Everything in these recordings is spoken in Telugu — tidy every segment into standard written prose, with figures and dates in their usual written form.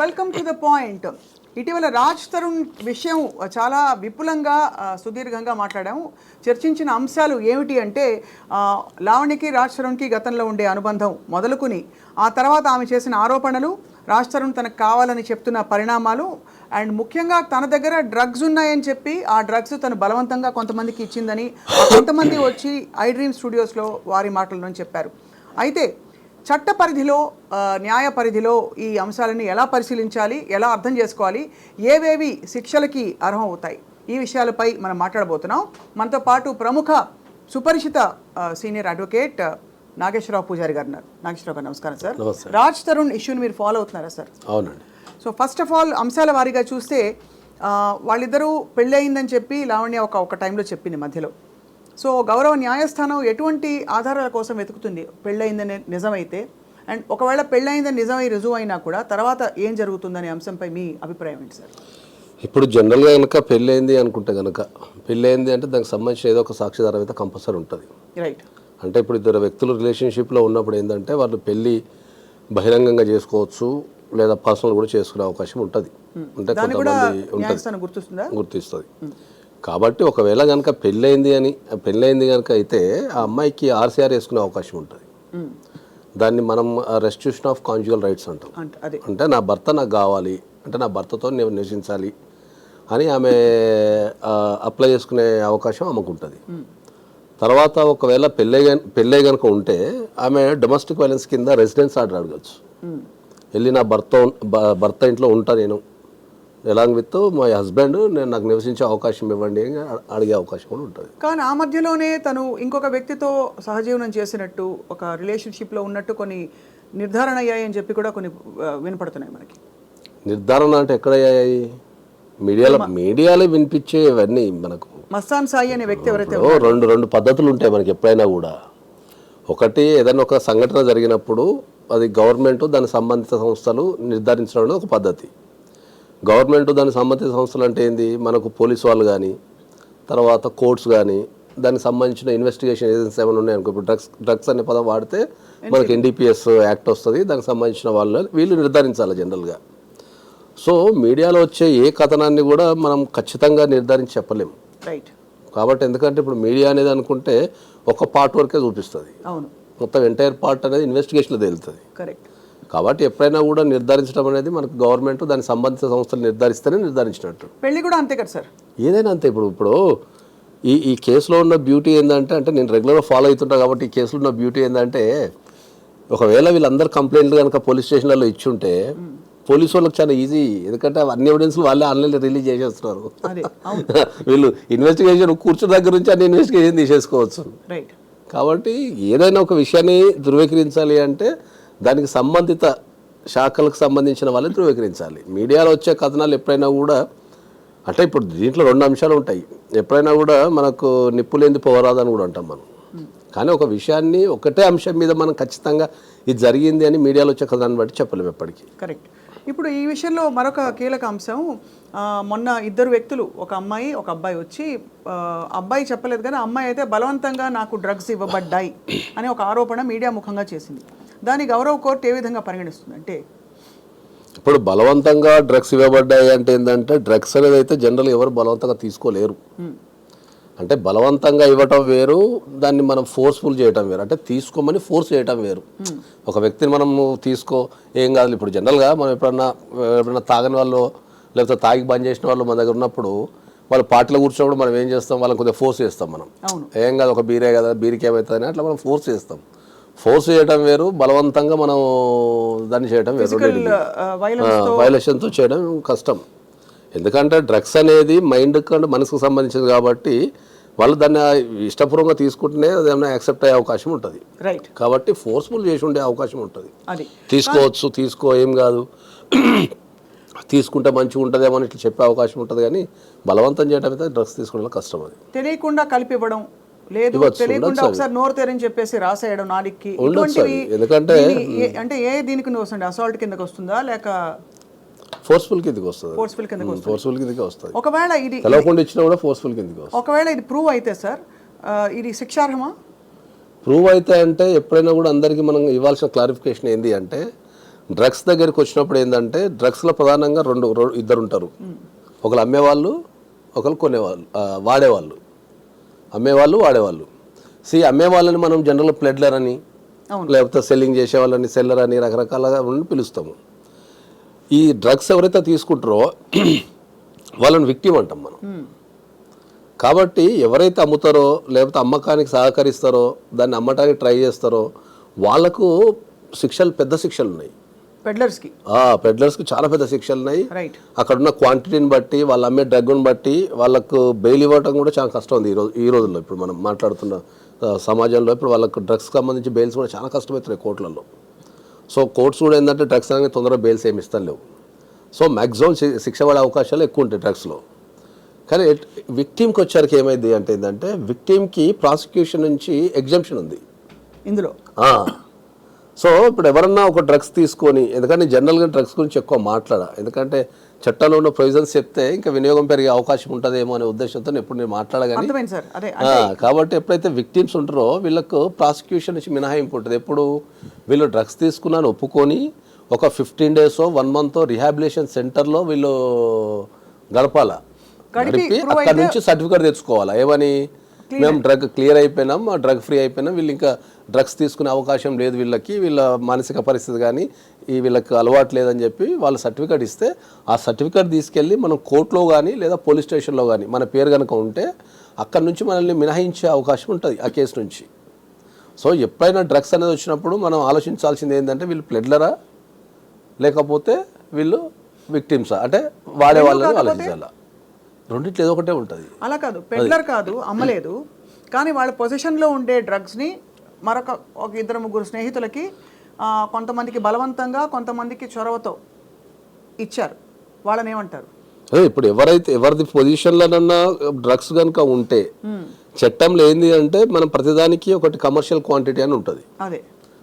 Welcome to the point. ఇటీవల రాజ్ తరుణ్ విషయం చాలా విపులంగా సుదీర్ఘంగా మాట్లాడాము. చర్చించిన అంశాలు ఏమిటి అంటే లావణ్యకి రాజ్ తరుణ్కి గతంలో ఉండే అనుబంధం మొదలుకుని ఆ తర్వాత ఆమె చేసిన ఆరోపణలు, రాజ్ తరుణ్ తనకు కావాలని చెప్తున్న పరిణామాలు, అండ్ ముఖ్యంగా తన దగ్గర డ్రగ్స్ ఉన్నాయని చెప్పి ఆ డ్రగ్స్ తను బలవంతంగా కొంతమందికి ఇచ్చిందని కొంతమంది వచ్చి ఐ డ్రీమ్ స్టూడియోస్లో వారి మాటలను చెప్పారు. అయితే చట్ట పరిధిలో, న్యాయ పరిధిలో ఈ అంశాలని ఎలా పరిశీలించాలి, ఎలా అర్థం చేసుకోవాలి, ఏవేవి శిక్షలకి అర్హం అవుతాయి, ఈ విషయాలపై మనం మాట్లాడబోతున్నాం. మనతో పాటు ప్రముఖ సుపరిచిత సీనియర్ అడ్వకేట్ నాగేశ్వరరావు పూజారి గారు ఉన్నారు. నాగేశ్వరరావు గారు నమస్కారం సార్. రాజ్ తరుణ్ ఇష్యూని మీరు ఫాలో అవుతున్నారా సార్? అవునండి. సో ఫస్ట్ ఆఫ్ ఆల్ అంశాల వారీగా చూస్తే వాళ్ళిద్దరూ పెళ్ళి అయిందని చెప్పి లావణ్య ఒక టైంలో చెప్పింది మధ్యలో. సో గౌరవ న్యాయస్థానం ఎటువంటి ఆధారాల కోసం వెతుకుతుంది పెళ్ళయిందని నిజమైతే? అండ్ ఒకవేళ పెళ్ళయిందని నిజమై రుజువు అయినా కూడా తర్వాత ఏం జరుగుతుందనే అంశంపై మీ అభిప్రాయం ఏంటి సార్? ఇప్పుడు జనరల్గా కనుక పెళ్ళయింది అనుకుంటే కనుక, పెళ్ళయింది అంటే దానికి సంబంధించిన ఏదో ఒక సాక్షిదారం అయితే కంపల్సరీ ఉంటుంది. రైట్. అంటే ఇప్పుడు ఇద్దరు వ్యక్తులు రిలేషన్షిప్లో ఉన్నప్పుడు ఏంటంటే వాళ్ళు పెళ్ళి బహిరంగంగా చేసుకోవచ్చు, లేదా పర్సనల్ కూడా చేసుకునే అవకాశం ఉంటుంది. అంటే కొంతమంది గుర్తిస్తుంది. కాబట్టి ఒకవేళ కనుక పెళ్ళయింది కనుక అయితే ఆ అమ్మాయికి ఆర్సీఆర్ వేసుకునే అవకాశం ఉంటుంది. దాన్ని మనం రెస్టిట్యూషన్ ఆఫ్ కాంజుగల్ రైట్స్ అంటాం. అంటే నా భర్త నాకు కావాలి, అంటే నా భర్తతో నేను నివసించాలి అని ఆమె అప్లై చేసుకునే అవకాశం ఆమెకు ఉంటుంది. తర్వాత ఒకవేళ పెళ్ళై కనుక ఉంటే ఆమె డొమెస్టిక్ వైలెన్స్ కింద రెసిడెన్స్ ఆర్డర్ అడగచ్చు. వెళ్ళి నా భర్త ఇంట్లో ఉంటా నేను, ఎలాంగ్ విత్ మై హస్బెండ్, నేను నాకు నివసించే అవకాశం ఇవ్వండి అని అడిగే అవకాశం కూడా ఉంటుంది. కానీ ఆ మధ్యలోనే తను ఇంకొక వ్యక్తితో సహజీవనం చేసినట్టు, ఒక రిలేషన్షిప్లో ఉన్నట్టు కొన్ని నిర్ధారణ అయ్యాయని చెప్పి కూడా కొన్ని వినపడుతున్నాయి మనకి. నిర్ధారణ అంటే ఎక్కడయ్యాయి? మీడియాలో వినిపించేవన్నీ మనకు. మస్తాన్ సాయి అనే వ్యక్తి ఎవరైతే రెండు పద్ధతులు ఉంటాయి మనకి ఎప్పుడైనా కూడా. ఒకటి, ఏదైనా ఒక సంఘటన జరిగినప్పుడు అది గవర్నమెంట్ దాని సంబంధిత సంస్థలు నిర్ధారించడం అనేది ఒక పద్ధతి. గవర్నమెంట్ దానికి సంబంధిత సంస్థలు అంటే ఏంది? మనకు పోలీసు వాళ్ళు కానీ, తర్వాత కోర్ట్స్ కానీ, దానికి సంబంధించిన ఇన్వెస్టిగేషన్ ఏజెన్సీ ఏమైనా ఉన్నాయనుకో. ఇప్పుడు డ్రగ్స్ అనే పదం వాడితే మనకి NDPS యాక్ట్ వస్తుంది. దానికి సంబంధించిన వీళ్ళు నిర్ధారించాలి జనరల్గా. సో మీడియాలో వచ్చే ఏ కథనాన్ని కూడా మనం ఖచ్చితంగా నిర్ధారించి చెప్పలేము. రైట్. కాబట్టి ఎందుకంటే ఇప్పుడు మీడియా అనేది అనుకుంటే ఒక పార్ట్ వరకే చూపిస్తుంది, మొత్తం ఎంటైర్ పార్ట్ అనేది ఇన్వెస్టిగేషన్లో తేలుతుంది. కరెక్ట్. కాబట్టి ఎప్పుడైనా కూడా నిర్ధారించడం అనేది మనకు గవర్నమెంట్ దాని సంబంధిత సంస్థలు నిర్ధారిస్తేనే నిర్ధారించినట్టు. పెళ్లి కూడా అంతే కదా సార్? ఏదైనా అంతే. ఇప్పుడు ఈ కేసులో ఉన్న బ్యూటీ ఏంటంటే, అంటే నేను రెగ్యులర్గా ఫాలో అవుతుంటా కాబట్టి ఈ కేసులో ఉన్న బ్యూటీ ఏంటంటే, ఒకవేళ వీళ్ళందరూ కంప్లైంట్లు కనుక పోలీస్ స్టేషన్లలో ఇచ్చుంటే పోలీసు వాళ్ళకి చాలా ఈజీ. ఎందుకంటే అన్ని ఎవిడెన్స్లు వాళ్ళే ఆన్లైన్లో రిలీజ్ చేసేస్తున్నారు. వీళ్ళు ఇన్వెస్టిగేషన్ కూర్చున్న దగ్గర నుంచి అన్ని ఇన్వెస్టిగేషన్ తీసేసుకోవచ్చు. కాబట్టి ఏదైనా ఒక విషయాన్ని ధృవీకరించాలి అంటే దానికి సంబంధిత శాఖలకు సంబంధించిన వాళ్ళని ధృవీకరించాలి. మీడియాలో వచ్చే కథనాలు ఎప్పుడైనా కూడా, అంటే ఇప్పుడు దీంట్లో రెండు అంశాలు ఉంటాయి. ఎప్పుడైనా కూడా మనకు నిప్పులేంది పోరాదని కూడా అంటాం మనం. కానీ ఒక విషయాన్ని ఒకటే అంశం మీద మనం ఖచ్చితంగా ఇది జరిగింది అని మీడియాలో వచ్చే కథనాన్ని బట్టి చెప్పలేము ఎప్పటికీ. కరెక్ట్. ఇప్పుడు ఈ విషయంలో మరొక కీలక అంశం, మొన్న ఇద్దరు వ్యక్తులు, ఒక అమ్మాయి ఒక అబ్బాయి వచ్చి, అబ్బాయి చెప్పలేదు కానీ అమ్మాయి అయితే బలవంతంగా నాకు డ్రగ్స్ ఇవ్వబడ్డాయి అనే ఒక ఆరోపణ మీడియా ముఖంగా చేసింది. దాని గౌరవ కోర్టు ఏ విధంగా పరిగణిస్తుంది అంటే, ఇప్పుడు బలవంతంగా డ్రగ్స్ ఇవ్వబడ్డాయి అంటే ఏంటంటే, డ్రగ్స్ అనేది అయితే జనరల్ ఎవరు బలవంతంగా తీసుకోలేరు. అంటే బలవంతంగా ఇవ్వటం వేరు, దాన్ని మనం ఫోర్స్ఫుల్ చేయటం వేరు. అంటే తీసుకోమని ఫోర్స్ చేయటం వేరు. ఒక వ్యక్తిని మనం తీసుకో ఏం కాదు. ఇప్పుడు జనరల్గా మనం ఎప్పుడన్నా తాగని వాళ్ళు, లేకపోతే తాగి బంద్ చేసిన వాళ్ళు మన దగ్గర ఉన్నప్పుడు, వాళ్ళు పార్టీలో కూర్చున్నప్పుడు మనం ఏం చేస్తాం, వాళ్ళని కొద్దిగా ఫోర్స్ చేస్తాం. మనం ఏం కాదు, ఒక బీరే కదా, బీరికి ఏమవుతుంది అట్లా మనం ఫోర్స్ చేస్తాం. ఫోర్స్ చేయడం వేరు, బలవంతంగా మనం దాన్ని చేయడం వేరు. వైలేషన్తో చేయడం కష్టం. ఎందుకంటే డ్రగ్స్ అనేది మైండ్ కంటే మనసుకు సంబంధించింది కాబట్టి వాళ్ళు దాన్ని ఇష్టపూర్వకంగా తీసుకుంటేనే ఏమైనా యాక్సెప్ట్ అయ్యే అవకాశం ఉంటుంది. రైట్. కాబట్టి ఫోర్స్ఫుల్ చేసి ఉండే అవకాశం ఉంటుంది. తీసుకోవచ్చు, తీసుకో ఏం కాదు, తీసుకుంటే మంచిగా ఉంటుందేమో అని ఇట్లా చెప్పే అవకాశం ఉంటుంది. కానీ బలవంతం చేయడం అయితే డ్రగ్స్ తీసుకోవడం కష్టం. అది తెలియకుండా కలిపి ఇవ్వడం లేదు, తెలియకుండా ఒకసారి నోరు తెరని చెప్పేసి రాసేయడం నాలుగుకి, ఎందుకంటే అంటే ఏ దీనికి వస్తుంది? అసాల్ట్ కిందకి వస్తుందా లేక ఫోర్స్ఫుల్ కిందకి వస్తుంది? ఫోర్స్ఫుల్ కిందకి వస్తుంది. ఒకవేళ ఇది తెలవకుండా ఇచ్చినా కూడా ఫోర్స్ఫుల్ కిందకి వస్తుంది. ఒకవేళ ఇది ప్రూవ్ అయితే సార్, ఇది శిక్షార్హమా? ప్రూవ్ అయితే అంటే ఎప్పుడైనా కూడా అందరికీ మనం ఇవ్వాల్సిన క్లారిఫికేషన్ ఏంటి అంటే, డ్రగ్స్ దగ్గరికి వచ్చినప్పుడు ఏంటంటే డ్రగ్స్లో ప్రధానంగా ఇద్దరు ఉంటారు. ఒకరు అమ్మేవాళ్ళు, ఒకరు కొనేవాళ్ళు, వాడేవాళ్ళు. అమ్మేవాళ్ళు, వాడేవాళ్ళు. అమ్మేవాళ్ళని మనం జనరల్ ప్లెడ్లర్ అని, లేకపోతే సెల్లింగ్ చేసే వాళ్ళని సెల్లర్ అని రకరకాలుగా పిలుస్తాము. ఈ డ్రగ్స్ ఎవరైతే తీసుకుంటారో వాళ్ళని విక్టిమ్ అంటాం మనం. కాబట్టి ఎవరైతే అమ్ముతారో లేకపోతే అమ్మకానికి సహకరిస్తారో, దాన్ని అమ్మటానికి ట్రై చేస్తారో వాళ్ళకు పెద్ద శిక్షలు ఉన్నాయి. పెడ్లర్స్కి చాలా పెద్ద శిక్షలు ఉన్నాయి. అక్కడ ఉన్న క్వాంటిటీని బట్టి, వాళ్ళు అమ్మే డ్రగ్ని బట్టి వాళ్ళకు బెయిల్ ఇవ్వటం కూడా చాలా కష్టం ఉంది ఈ రోజుల్లో. ఇప్పుడు మనం మాట్లాడుతున్న సమాజంలో ఇప్పుడు వాళ్ళకు డ్రగ్స్కి సంబంధించి బెయిల్స్ కూడా చాలా కష్టమవుతున్నాయి కోర్టులలో. సో కోర్ట్స్ కూడా ఏంటంటే డ్రగ్స్ అనేది తొందరగా బెయిల్స్ ఏమి ఇస్తాను లేవు. సో మ్యాక్సిమం శిక్ష పడే అవకాశాలు ఎక్కువ ఉంటాయి డ్రగ్స్లో. కానీ విక్టిమ్కి వచ్చారికి ఏమైంది అంటే ఏంటంటే విక్టిమ్కి ప్రాసిక్యూషన్ నుంచి ఎగ్జంప్షన్ ఉంది ఇందులో. సో ఇప్పుడు ఎవరన్నా ఒక డ్రగ్స్ తీసుకొని, ఎందుకంటే జనరల్గా డ్రగ్స్ గురించి ఎక్కువ మాట్లాడా, ఎందుకంటే చట్టంలో ఉన్న ప్రొవిజన్స్ చెప్తే ఇంకా వినియోగం పెరిగే అవకాశం ఉంటుందేమో అనే ఉద్దేశంతో ఎప్పుడు నేను మాట్లాడగానే. కాబట్టి ఎప్పుడైతే విక్టిమ్స్ ఉంటారో వీళ్ళకు ప్రాసిక్యూషన్ నుంచి మినహాయింపు ఉంటుంది. ఎప్పుడు వీళ్ళు డ్రగ్స్ తీసుకున్నాను ఒప్పుకొని ఒక 15 days 1 month రిహాబిలిటేషన్ సెంటర్లో వీళ్ళు గడపాలా, గడిపి అక్కడ నుంచి సర్టిఫికేట్ తెచ్చుకోవాలా, ఏమని మేము డ్రగ్ క్లియర్ అయిపోయినాం, డ్రగ్ ఫ్రీ అయిపోయినాం, వీళ్ళు ఇంకా డ్రగ్స్ తీసుకునే అవకాశం లేదు, వీళ్ళ మానసిక పరిస్థితి కానీ వీళ్ళకి అలవాటు లేదని చెప్పి వాళ్ళు సర్టిఫికేట్ ఇస్తే ఆ సర్టిఫికేట్ తీసుకెళ్ళి మనం కోర్టులో కానీ లేదా పోలీస్ స్టేషన్లో కానీ మన పేరు కనుక ఉంటే అక్కడ నుంచి మనల్ని మినహాయించే అవకాశం ఉంటుంది ఆ కేసు నుంచి. సో ఎప్పుడైనా డ్రగ్స్ అనేది వచ్చినప్పుడు మనం ఆలోచించాల్సింది ఏంటంటే వీళ్ళు ప్లెడ్లరా లేకపోతే వీళ్ళు విక్టిమ్సా, అంటే వాడే వాళ్ళని ఆలోచించాలా. రెండిట్లో ఏదో ఒకటే ఉంటుంది. అలా కాదు, పెడ్లర్ కాదు, అమ్మలేదు, కానీ వాళ్ళ పొజిషన్లో ఉండే డ్రగ్స్ని ఒక 2-3 స్నేహితులకి, కొంతమందికి బలవంతంగా, కొంతమందికి చొరవతో ఇచ్చారు. వాళ్ళని ఏమంటారు? ఇప్పుడు ఎవరిది పొజిషన్లోనన్నా డ్రగ్స్ కనుక ఉంటే చట్టంలో ఏంది అంటే మనం ప్రతిదానికి ఒకటి కమర్షియల్ క్వాంటిటీ అని ఉంటుంది. అదే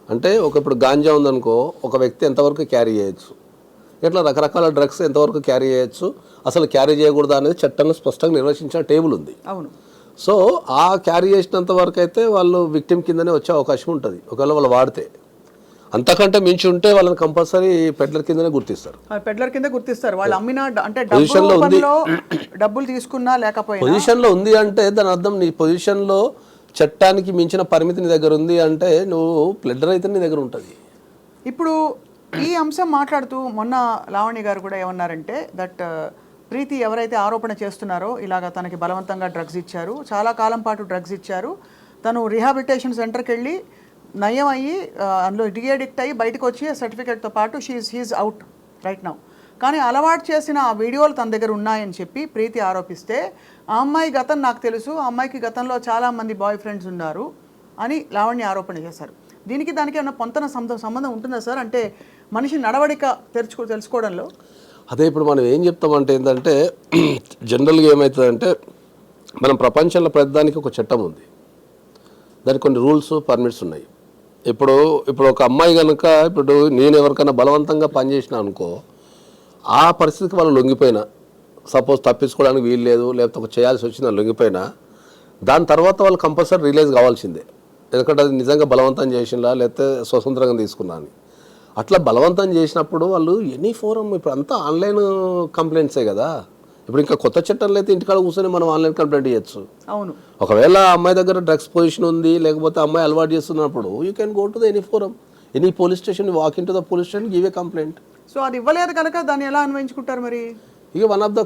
అంటే ఇప్పుడు గాంజా ఉందనుకో, ఒక వ్యక్తి ఎంతవరకు క్యారీ చేయొచ్చు, ఇట్లా రకరకాల డ్రగ్స్ ఎంతవరకు క్యారీ చేయొచ్చు, అసలు క్యారీ చేయకూడదు అనేది చట్టంలో స్పష్టంగా నిర్వచించిన టేబుల్ ఉంది. అవును. సో ఆ క్యారీ చేసినంత వరకు అయితే వాళ్ళు విక్టిమ్ కిందనే వచ్చే అవకాశం ఉంటుంది. ఒకవేళ వాళ్ళు వాడితే, అంతకంటే మించి ఉంటే వాళ్ళని కంపల్సరీ పెడ్లర్ కిందనే గుర్తిస్తారు. పెడ్లర్ కింద గుర్తిస్తారు. వాళ్ళు అమ్మిన అంటే డబ్బులు తీసుకున్నా లేకపోయినా పొజిషన్లో ఉంది అంటే దాని అర్థం నీ పొజిషన్లో చట్టానికి మించిన పరిమితి నీ దగ్గర ఉంది అంటే నువ్వు ప్లెడ్లర్ అయితే నీ దగ్గర ఉంటుంది. ఇప్పుడు ఈ అంశం మాట్లాడుతూ మొన్న లావణ్య గారు కూడా ఏమన్నారంటే దట్ ప్రీతి ఎవరైతే ఆరోపణ చేస్తున్నారో ఇలాగ తనకి బలవంతంగా డ్రగ్స్ ఇచ్చారు, చాలా కాలం పాటు డ్రగ్స్ ఇచ్చారు, తను రీహాబిలిటేషన్ సెంటర్కి వెళ్ళి నయం అయ్యి అందులో డిఎడిక్ట్ అయ్యి బయటకు వచ్చి సర్టిఫికేట్తో పాటు హీఈస్ అవుట్ రైట్ నౌ. కానీ అలవాటు చేసిన ఆ వీడియోలు తన దగ్గర ఉన్నాయని చెప్పి ప్రీతి ఆరోపిస్తే ఆ అమ్మాయి గతం నాకు తెలుసు, ఆ అమ్మాయికి గతంలో చాలామంది బాయ్ ఫ్రెండ్స్ ఉన్నారు అని లావణ్య ఆరోపణ చేశారు. దానికి ఏమైనా పొంతన సంబంధం ఉంటుందా సార్? అంటే మనిషి నడవడిక తెలుసుకోవడంలో. అదే ఇప్పుడు మనం ఏం చెప్తామంటే ఏంటంటే జనరల్గా ఏమవుతుందంటే మనం ప్రపంచంలో ప్రతిదానికి ఒక చట్టం ఉంది, దానికి కొన్ని రూల్స్ పర్మిట్స్ ఉన్నాయి. ఇప్పుడు ఒక అమ్మాయి కనుక ఇప్పుడు నేను ఎవరికైనా బలవంతంగా పనిచేసిన అనుకో, ఆ పరిస్థితికి వాళ్ళు లొంగిపోయినా, సపోజ్ తప్పించుకోవడానికి వీలు లేదు లేకపోతే ఒక చేయాల్సి వచ్చింది లొంగిపోయినా, దాని తర్వాత వాళ్ళు కంపల్సరీ రిలీజ్ కావాల్సిందే. ఎందుకంటే అది నిజంగా బలవంతం చేసినా లేకపోతే స్వతంత్రంగా తీసుకున్నా అని. అట్లా బలవంతం చేసినప్పుడు వాళ్ళు ఎనీ ఫోరం, ఇప్పుడు అంతా ఆన్లైన్ కంప్లైంట్సే కదా. ఇప్పుడు ఇంకా కొత్త చట్టంలో అయితే ఇంటికాడ కూర్చొని మనం ఆన్లైన్ కంప్లైంట్ చేయొచ్చు. అవును. ఒకవేళ అమ్మాయి దగ్గర డ్రగ్స్ పొజిషన్ ఉంది లేకపోతే అమ్మాయి అలవాటు చేస్తున్నప్పుడు you can go to the any forum, any police station, walk in to the police station, give a complaint. So అది ఇవ్వలేదు కనుక దాన్ని ఎలా అన్వయించుకుంటారు మరి? ఇక వన్ ఆఫ్ ద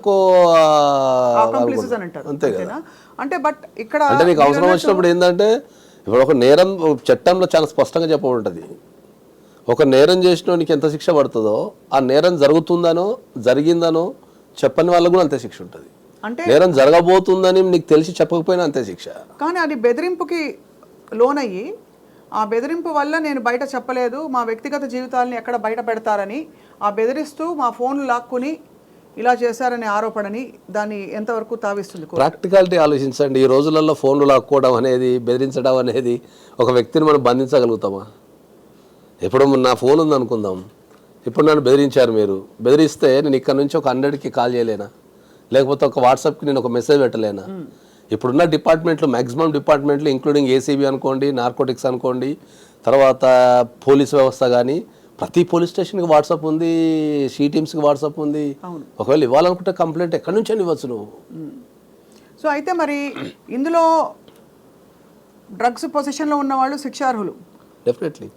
అంతే కదా. అంటే బట్ ఇక్కడ అంటే నీకు అవసరం వచ్చినప్పుడు ఏంటంటే ఇప్పుడు ఒక నేరం చట్టంలో చాలా స్పష్టంగా చెప్పబడుతుంది. ఒక నేరం చేసినోనికి ఎంత శిక్ష పడుతుందో ఆ నేరం జరుగుతుందనో జరిగిందనో చెప్పని వాళ్ళకు కూడా అంతే శిక్ష ఉంటుంది. అంటే నేరం జరగబోతుందని నీకు తెలిసి చెప్పకపోయినా అంతే శిక్ష. కానీ అది బెదిరింపుకి లోనయ్యి ఆ బెదిరింపు వల్ల నేను బయట చెప్పలేదు, మా వ్యక్తిగత జీవితాలని ఎక్కడ బయట పెడతారని ఆ బెదిరిస్తూ మా ఫోన్లు లాక్కుని ఇలా చేశారనే ఆరోపణని దాన్ని ఎంతవరకు తావిస్తుంది? ప్రాక్టికాలిటీ ఆలోచించండి. ఈ రోజులలో ఫోన్లు లాక్కోవడం అనేది, బెదిరించడం అనేది ఒక వ్యక్తిని మనం బంధించగలుగుతామా? ఇప్పుడు నా ఫోన్ ఉంది అనుకుందాం, ఇప్పుడు నన్ను బెదిరించారు, మీరు బెదిరిస్తే నేను ఇక్కడ నుంచి ఒక 100కి కాల్ చేయలేనా? లేకపోతే ఒక వాట్సాప్కి నేను ఒక మెసేజ్ పెట్టలేనా? ఇప్పుడున్న డిపార్ట్మెంట్లు, మ్యాక్సిమం డిపార్ట్మెంట్లు ఇంక్లూడింగ్ ఏసీబీ అనుకోండి, నార్కోటిక్స్ అనుకోండి, తర్వాత పోలీస్ వ్యవస్థ కానీ ప్రతి పోలీస్ స్టేషన్కి వాట్సాప్ ఉంది, షీ టీమ్స్కి వాట్సాప్ ఉంది. అవును. ఒకవేళ ఇవ్వాలనుకుంటే కంప్లైంట్ ఎక్కడి నుంచి అని ఇవ్వచ్చు నువ్వు. సో అయితే మరి ఇందులో డ్రగ్స్ పొజిషన్లో ఉన్న వాళ్ళు శిక్షార్హులు. డెఫినెట్లీ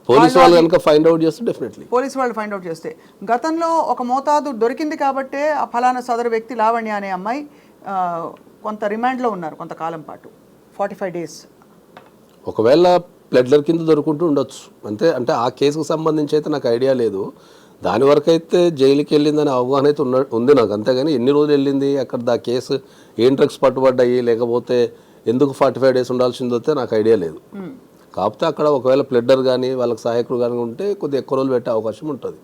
పోలీసు వాళ్ళు కనుక ఫైండ్ అవుట్ చేస్తే డెఫినెట్లీ పోలీసు వాళ్ళు ఫైండ్ అవుట్ చేస్తే గతంలో ఒక మోతాదు దొరికింది కాబట్టే ఆ ఫలానా సదరు వ్యక్తి లావణ్య అనే అమ్మాయి కొంత రిమాండ్లో ఉన్నారు కొంతకాలం పాటు, 45 days. ఒకవేళ ప్లెడ్లర్ కింద దొరుకుంటూ ఉండొచ్చు అంతే. అంటే ఆ కేసుకు సంబంధించి అయితే నాకు ఐడియా లేదు. దాని వరకు అయితే జైలుకి వెళ్ళిందని అవగాహన అయితే ఉంది నాకు. అంతేగాని ఎన్ని రోజులు వెళ్ళింది అక్కడ దా కేసు, ఏం డ్రగ్స్ పట్టుబడ్డాయి, లేకపోతే ఎందుకు 45 days ఉండాల్సిందో నాకు ఐడియా లేదు. కాకపోతే అక్కడ ఒకవేళ ప్లెడ్డర్ కానీ వాళ్ళకి సహాయకుడు కానీ ఉంటే కొద్దిగా ఎక్కువ రోజులు పెట్టే అవకాశం ఉంటుంది.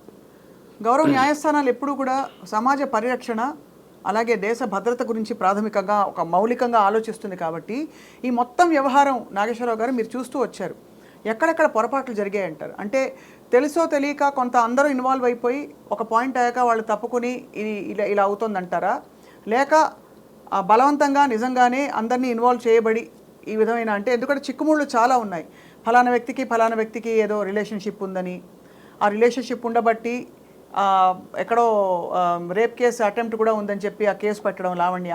గౌరవ న్యాయస్థానాలు ఎప్పుడూ కూడా సమాజ పరిరక్షణ అలాగే దేశ భద్రత గురించి ప్రాథమికంగా ఒక మౌలికంగా ఆలోచిస్తుంది కాబట్టి ఈ మొత్తం వ్యవహారం నాగేశ్వరరావు గారు మీరు చూస్తూ వచ్చారు. ఎక్కడెక్కడ పొరపాట్లు జరిగాయంటారు? అంటే తెలుసో తెలియక కొంత అందరూ ఇన్వాల్వ్ అయిపోయి ఒక పాయింట్ అయ్యాక వాళ్ళు తప్పుకొని ఇది ఇలా అవుతుందంటారా, లేక బలవంతంగా నిజంగానే అందరినీ ఇన్వాల్వ్ చేయబడి ఈ విధమైన, అంటే ఎందుకంటే చిక్కుముళ్ళు చాలా ఉన్నాయి. ఫలానా వ్యక్తికి ఏదో రిలేషన్షిప్ ఉందని, ఆ రిలేషన్షిప్ ఉండబట్టి ఎక్కడో రేప్ కేసు అటెంప్ట్ కూడా ఉందని చెప్పి ఆ కేసు పెట్టడం లావణ్య,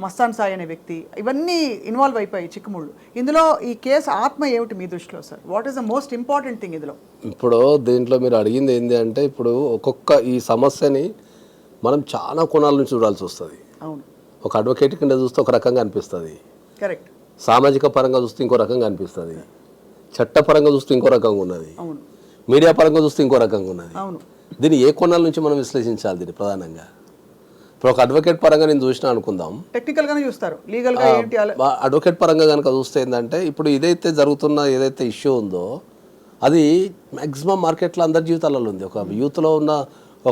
మస్తాన్ సాయి అనే వ్యక్తి, ఇవన్నీ ఇన్వాల్వ్ అయిపోయాయి చిక్కుముళ్ళు. ఇందులో ఈ కేసు ఆత్మ ఏమిటి మీ దృష్టిలో sir? What is the most important thing ఇందులో? ఇప్పుడు దీంట్లో మీరు అడిగింది ఏంటి అంటే, ఇప్పుడు ఒక్కొక్క ఈ సమస్యని మనం చాలా కోణాల నుంచి చూడాల్సి వస్తుంది. అవును. ఒక అడ్వకేట్ కింద చూస్తే ఒక రకంగా అనిపిస్తుంది, కరెక్ట్. సామాజిక పరంగా చూస్తే ఇంకో రకంగా అనిపిస్తుంది, చట్టపరంగా చూస్తే ఇంకో రకంగా ఉన్నది, అవును, మీడియా పరంగా చూస్తే ఇంకో రకంగా ఉన్నది. అవును. దీన్ని ఏ కోణాల నుంచి మనం విశ్లేషించాలి దీన్ని ప్రధానంగా? ఇప్పుడు ఒక అడ్వకేట్ పరంగా నేను చూసినా అనుకుందాం, టెక్నికల్గానే చూస్తారు, లీగల్గా ఏంటి అడ్వకేట్ పరంగా కనుక చూస్తే ఏంటంటే, ఇప్పుడు ఇదైతే జరుగుతున్న ఏదైతే ఇష్యూ ఉందో అది మ్యాక్సిమం మార్కెట్లో అందరి జీవితాలలో ఉంది. ఒక యూత్లో ఉన్న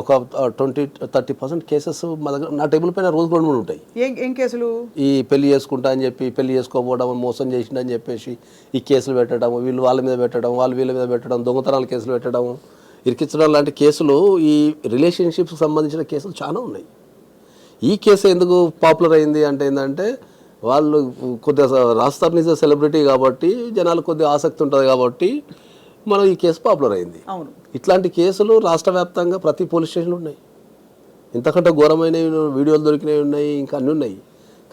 ఒక 20-30% కేసెస్ మా దగ్గర నా టేబుల్ పైన రోజు 2-3 ఉంటాయి. ఏం కేసులు? ఈ పెళ్లి చేసుకుంటా అని చెప్పి, పెళ్లి చేసుకోకపోవడం, మోసం చేసిండని చెప్పేసి ఈ కేసులు పెట్టడం, వీళ్ళు వాళ్ళ మీద పెట్టడం, వాళ్ళు వీళ్ళ మీద పెట్టడం, దొంగతనాల కేసులు పెట్టడం, ఇరికించడం లాంటి కేసులు, ఈ రిలేషన్షిప్స్కి సంబంధించిన కేసులు చాలా ఉన్నాయి. ఈ కేసు ఎందుకు పాపులర్ అయింది అంటే ఏంటంటే, వాళ్ళు కొద్దిగా రాస్తారు నిజ సెలబ్రిటీ కాబట్టి జనాలకు కొద్దిగా ఆసక్తి ఉంటుంది కాబట్టి మనం ఈ కేసు పాపులర్ అయింది. అవును. ఇట్లాంటి కేసులు రాష్ట్ర వ్యాప్తంగా ప్రతి పోలీస్ స్టేషన్లు ఉన్నాయి. ఇంతకంటే ఘోరమైన వీడియోలు దొరికినవి ఉన్నాయి, ఇంకా అన్నీ ఉన్నాయి.